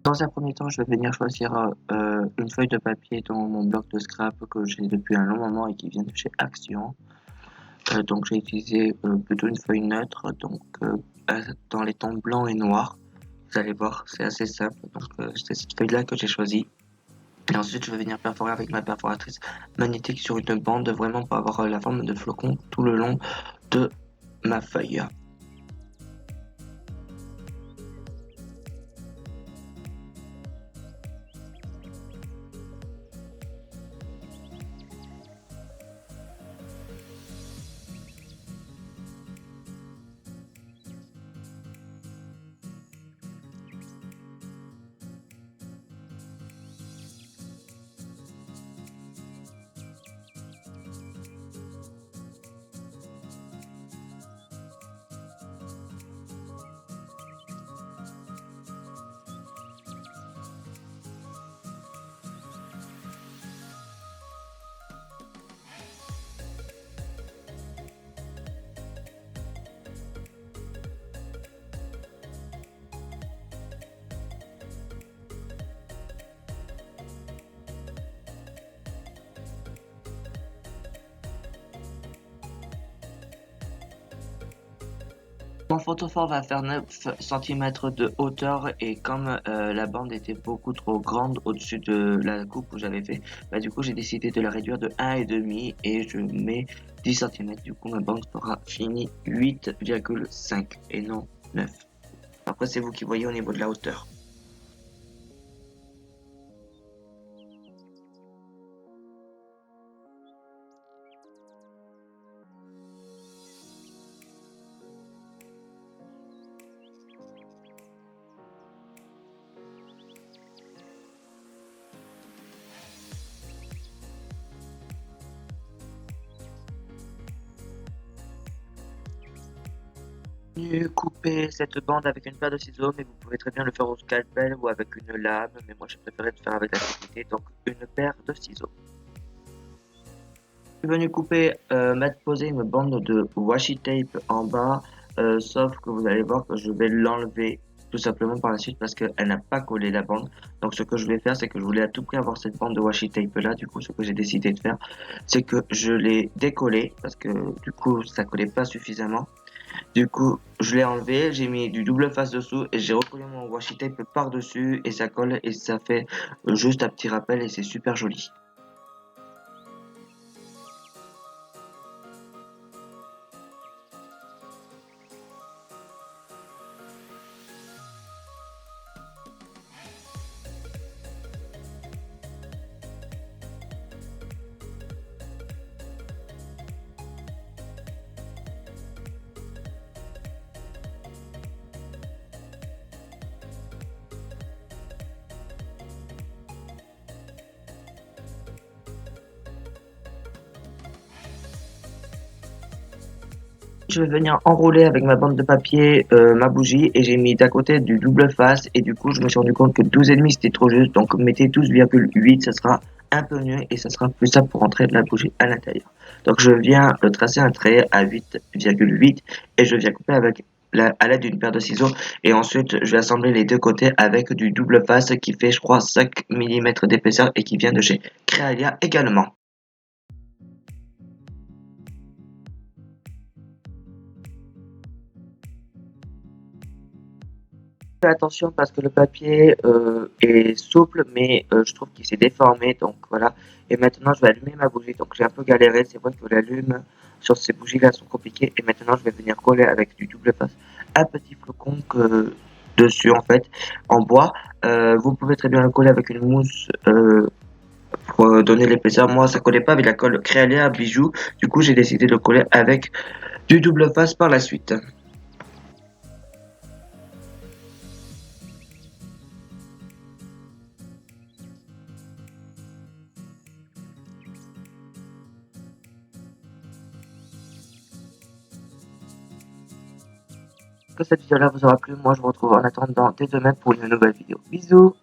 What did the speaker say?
Dans un premier temps, je vais venir choisir, une feuille de papier dans mon bloc de scrap que j'ai depuis un long moment et qui vient de chez Action. Donc j'ai utilisé, plutôt une feuille neutre, donc dans les tons blancs et noirs. Vous allez voir, c'est assez simple, donc c'est cette feuille-là que j'ai choisie et ensuite je vais venir perforer avec ma perforatrice magnétique sur une bande, vraiment pour avoir, la forme de flocon tout le long de ma feuille. Mon photophore va faire 9 centimètres de hauteur et comme la bande était beaucoup trop grande au-dessus de la coupe où j'avais fait, bah, du coup j'ai décidé de la réduire de 1,5 et je mets 10 centimètres. Du coup ma bande sera finie 8,5 et non 9. Après c'est vous qui voyez au niveau de la hauteur. Couper cette bande avec une paire de ciseaux, mais vous pouvez très bien le faire au scalpel ou avec une lame, mais moi j'ai préféré le faire avec la technicité, donc une paire de ciseaux. Je suis venu couper, mettre poser une bande de washi tape en bas, sauf que vous allez voir que je vais l'enlever tout simplement par la suite parce qu'elle n'a pas collé la bande. Donc ce que je vais faire, c'est que je voulais à tout prix avoir cette bande de washi tape là. Du coup, ce que j'ai décidé de faire, c'est que je l'ai décollé parce que du coup, ça collait pas suffisamment. Du coup, je l'ai enlevé, j'ai mis du double face dessous et j'ai recollé mon washi tape par-dessus et ça colle et ça fait juste un petit rappel et c'est super joli. Je vais venir enrouler avec ma bande de papier ma bougie et j'ai mis d'à côté du double face et du coup je me suis rendu compte que 12,5 c'était trop juste, donc mettez 12,8, ça sera un peu mieux et ça sera plus simple pour entrer de la bougie à l'intérieur. Donc je viens tracer un trait à 8,8 et je viens couper avec à l'aide d'une paire de ciseaux et ensuite je vais assembler les deux côtés avec du double face qui fait je crois 5 mm d'épaisseur et qui vient de chez Crealia également. Fais attention parce que le papier est souple mais je trouve qu'il s'est déformé donc voilà. Et maintenant je vais allumer ma bougie, donc j'ai un peu galéré, c'est vrai que l'allume sur ces bougies là sont compliquées et maintenant je vais venir coller avec du double face un petit flocon dessus en fait en bois. Vous pouvez très bien le coller avec une mousse pour donner l'épaisseur. Moi ça collait pas avec la colle Créalia Bijou, du coup j'ai décidé de le coller avec du double face par la suite. Que cette vidéo là vous aura plu, moi je vous retrouve en attendant dès demain pour une nouvelle vidéo. Bisous.